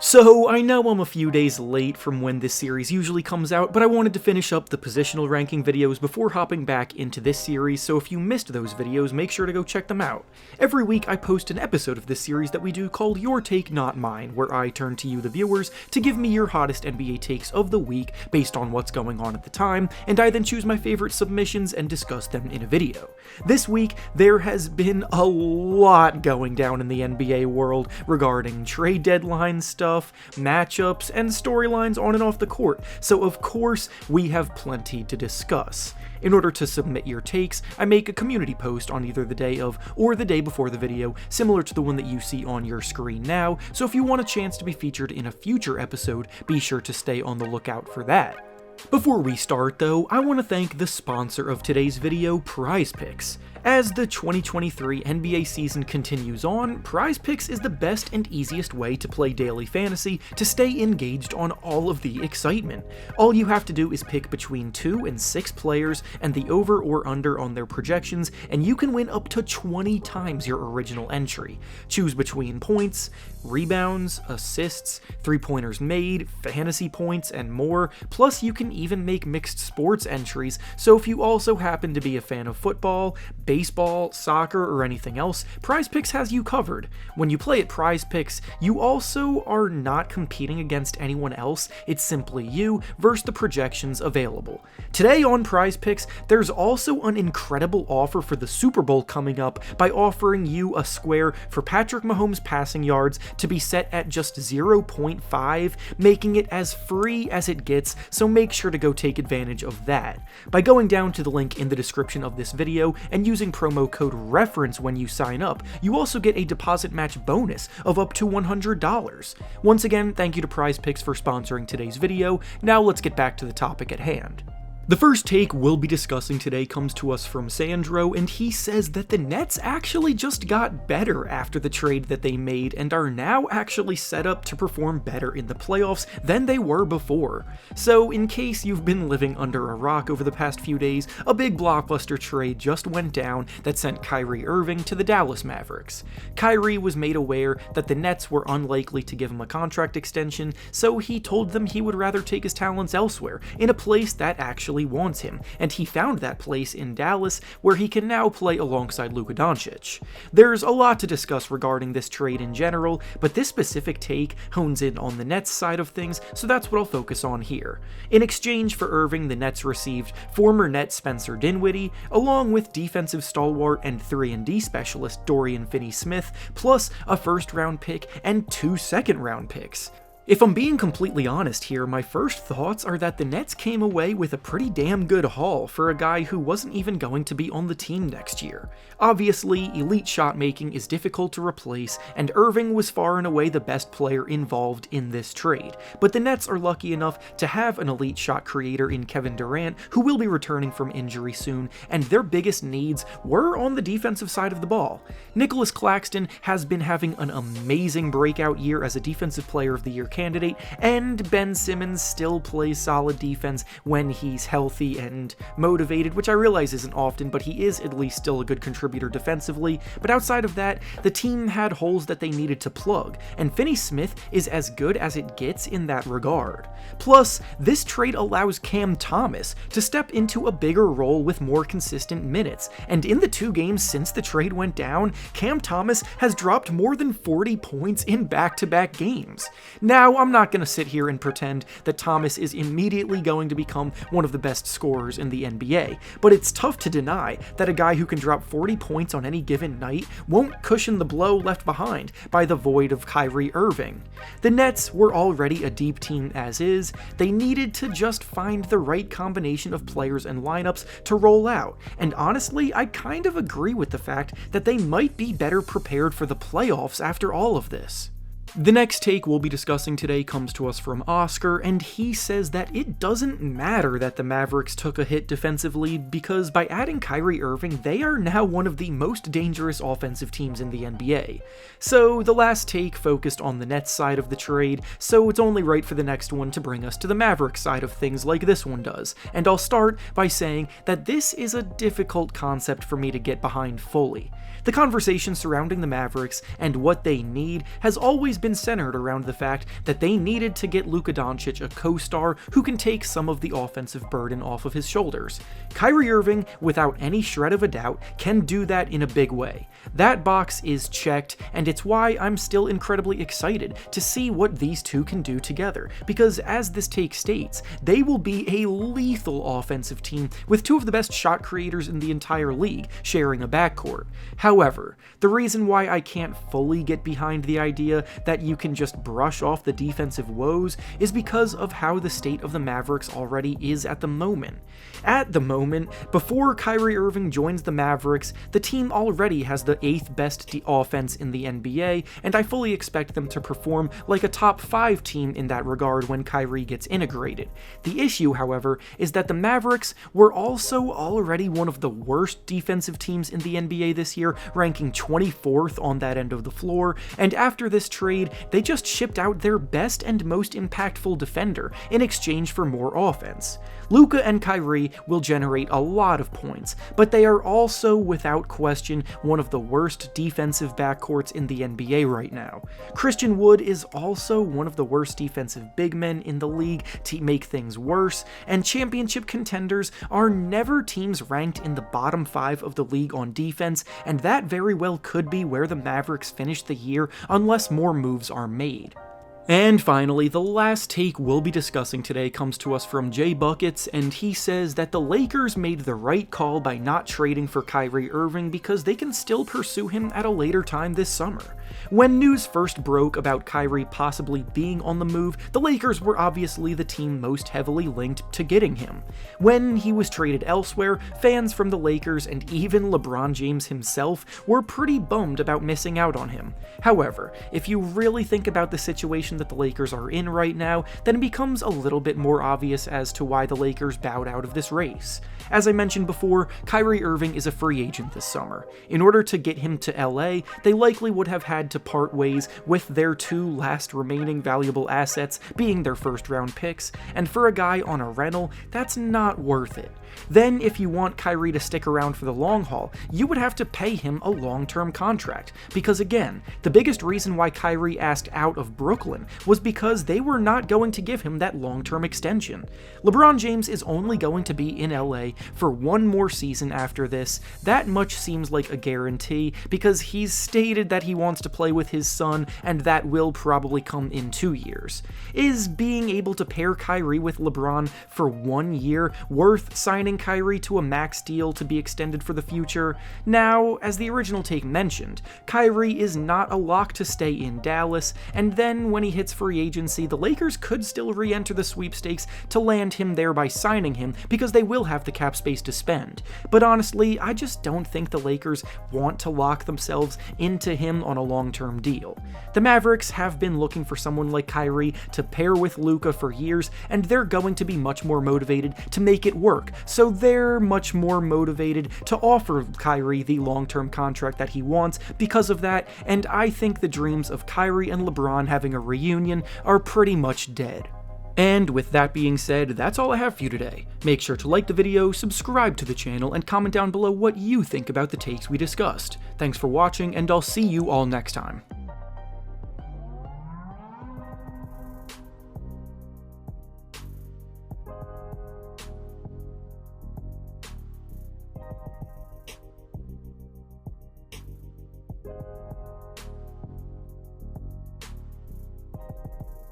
So, I know I'm a few days late from when this series usually comes out, but I wanted to finish up the positional ranking videos before hopping back into this series, so if you missed those videos, make sure to go check them out. Every week I post an episode of this series that we do called Your Take Not Mine, where I turn to you, the viewers, to give me your hottest NBA takes of the week based on what's going on at the time, and I then choose my favorite submissions and discuss them in a video. This week, there has been a lot going down in the NBA world regarding trade deadline stuff, matchups, and storylines on and off the court, so of course we have plenty to discuss. In order to submit your takes, I make a community post on either the day of or the day before the video, similar to the one that you see on your screen now, so if you want a chance to be featured in a future episode, be sure to stay on the lookout for that. Before we start though, I want to thank the sponsor of today's video, PrizePicks. As the 2023 NBA season continues on, PrizePicks is the best and easiest way to play daily fantasy to stay engaged on all of the excitement. All you have to do is pick between 2 and 6 players and the over or under on their projections, and you can win up to 20 times your original entry. Choose between points, rebounds, assists, three-pointers made, fantasy points, and more, plus you can even make mixed sports entries, so if you also happen to be a fan of football, baseball, soccer, or anything else, PrizePicks has you covered. When you play at PrizePicks, you also are not competing against anyone else, it's simply you versus the projections available. Today on PrizePicks, there's also an incredible offer for the Super Bowl coming up by offering you a square for Patrick Mahomes' passing yards to be set at just 0.5, making it as free as it gets, so make sure to go take advantage of that. By going down to the link in the description of this video and using promo code REFERENCE when you sign up, you also get a deposit match bonus of up to $100. Once again, thank you to PrizePicks for sponsoring today's video. Now let's get back to the topic at hand. The first take we'll be discussing today comes to us from Sandro, and he says that the Nets actually just got better after the trade that they made and are now actually set up to perform better in the playoffs than they were before. So in case you've been living under a rock over the past few days, a big blockbuster trade just went down that sent Kyrie Irving to the Dallas Mavericks. Kyrie was made aware that the Nets were unlikely to give him a contract extension, so he told them he would rather take his talents elsewhere, in a place that actually wants him, and he found that place in Dallas, where he can now play alongside Luka Doncic. There's a lot to discuss regarding this trade in general, but this specific take hones in on the Nets side of things, so that's what I'll focus on here. In exchange for Irving, the Nets received former Net Spencer Dinwiddie, along with defensive stalwart and 3-and-D specialist Dorian Finney-Smith, plus a first-round pick and 2 second-round picks. If I'm being completely honest here, my first thoughts are that the Nets came away with a pretty damn good haul for a guy who wasn't even going to be on the team next year. Obviously, elite shot making is difficult to replace, and Irving was far and away the best player involved in this trade, but the Nets are lucky enough to have an elite shot creator in Kevin Durant, who will be returning from injury soon, and their biggest needs were on the defensive side of the ball. Nicholas Claxton has been having an amazing breakout year as a Defensive Player of the Year candidate, and Ben Simmons still plays solid defense when he's healthy and motivated, which I realize isn't often, but he is at least still a good contributor defensively. But outside of that, the team had holes that they needed to plug, and Finney-Smith is as good as it gets in that regard. Plus, this trade allows Cam Thomas to step into a bigger role with more consistent minutes, and in the 2 games since the trade went down, Cam Thomas has dropped more than 40 points in back-to-back games. Now, I'm not going to sit here and pretend that Thomas is immediately going to become one of the best scorers in the NBA, but it's tough to deny that a guy who can drop 40 points on any given night won't cushion the blow left behind by the void of Kyrie Irving. The Nets were already a deep team as is, they needed to just find the right combination of players and lineups to roll out, and honestly, I kind of agree with the fact that they might be better prepared for the playoffs after all of this. The next take we'll be discussing today comes to us from Oscar, and he says that it doesn't matter that the Mavericks took a hit defensively because by adding Kyrie Irving, they are now one of the most dangerous offensive teams in the NBA. So the last take focused on the Nets side of the trade, so it's only right for the next one to bring us to the Mavericks side of things like this one does, and I'll start by saying that this is a difficult concept for me to get behind fully. The conversation surrounding the Mavericks and what they need has always been centered around the fact that they needed to get Luka Doncic a co-star who can take some of the offensive burden off of his shoulders. Kyrie Irving, without any shred of a doubt, can do that in a big way. That box is checked, and it's why I'm still incredibly excited to see what these two can do together, because as this take states, they will be a lethal offensive team with two of the best shot creators in the entire league sharing a backcourt. However, the reason why I can't fully get behind the idea that you can just brush off the defensive woes is because of how the state of the Mavericks already is at the moment. At the moment, before Kyrie Irving joins the Mavericks, the team already has the 8th best offense in the NBA, and I fully expect them to perform like a top 5 team in that regard when Kyrie gets integrated. The issue, however, is that the Mavericks were also already one of the worst defensive teams in the NBA this year, ranking 24th on that end of the floor, and after this trade, they just shipped out their best and most impactful defender in exchange for more offense. Luka and Kyrie will generate a lot of points, but they are also, without question, one of the worst defensive backcourts in the NBA right now. Christian Wood is also one of the worst defensive big men in the league to make things worse, and championship contenders are never teams ranked in the bottom 5 of the league on defense, and that very well could be where the Mavericks finish the year unless more moves are made. And finally, the last take we'll be discussing today comes to us from Jay Buckets, and he says that the Lakers made the right call by not trading for Kyrie Irving because they can still pursue him at a later time this summer. When news first broke about Kyrie possibly being on the move, the Lakers were obviously the team most heavily linked to getting him. When he was traded elsewhere, fans from the Lakers and even LeBron James himself were pretty bummed about missing out on him. However, if you really think about the situation that the Lakers are in right now, then it becomes a little bit more obvious as to why the Lakers bowed out of this race. As I mentioned before, Kyrie Irving is a free agent this summer. In order to get him to LA, they likely would have had to part ways with their 2 last remaining valuable assets being their first-round picks, and for a guy on a rental, that's not worth it. Then, if you want Kyrie to stick around for the long haul, you would have to pay him a long-term contract, because again, the biggest reason why Kyrie asked out of Brooklyn was because they were not going to give him that long-term extension. LeBron James is only going to be in LA for 1 more season after this. That much seems like a guarantee, because he's stated that he wants to play with his son, and that will probably come in 2 years. Is being able to pair Kyrie with LeBron for 1 year worth signing Kyrie to a max deal to be extended for the future? Now, as the original take mentioned, Kyrie is not a lock to stay in Dallas, and then when he hits free agency, the Lakers could still re-enter the sweepstakes to land him there by signing him, because they will have the cap space to spend. But honestly, I just don't think the Lakers want to lock themselves into him on a long-term deal. The Mavericks have been looking for someone like Kyrie to pair with Luka for years, and they're going to be much more motivated to make it work, so they're much more motivated to offer Kyrie the long-term contract that he wants because of that, and I think the dreams of Kyrie and LeBron having a reunion are pretty much dead. And with that being said, that's all I have for you today. Make sure to like the video, subscribe to the channel, and comment down below what you think about the takes we discussed. Thanks for watching, and I'll see you all next time.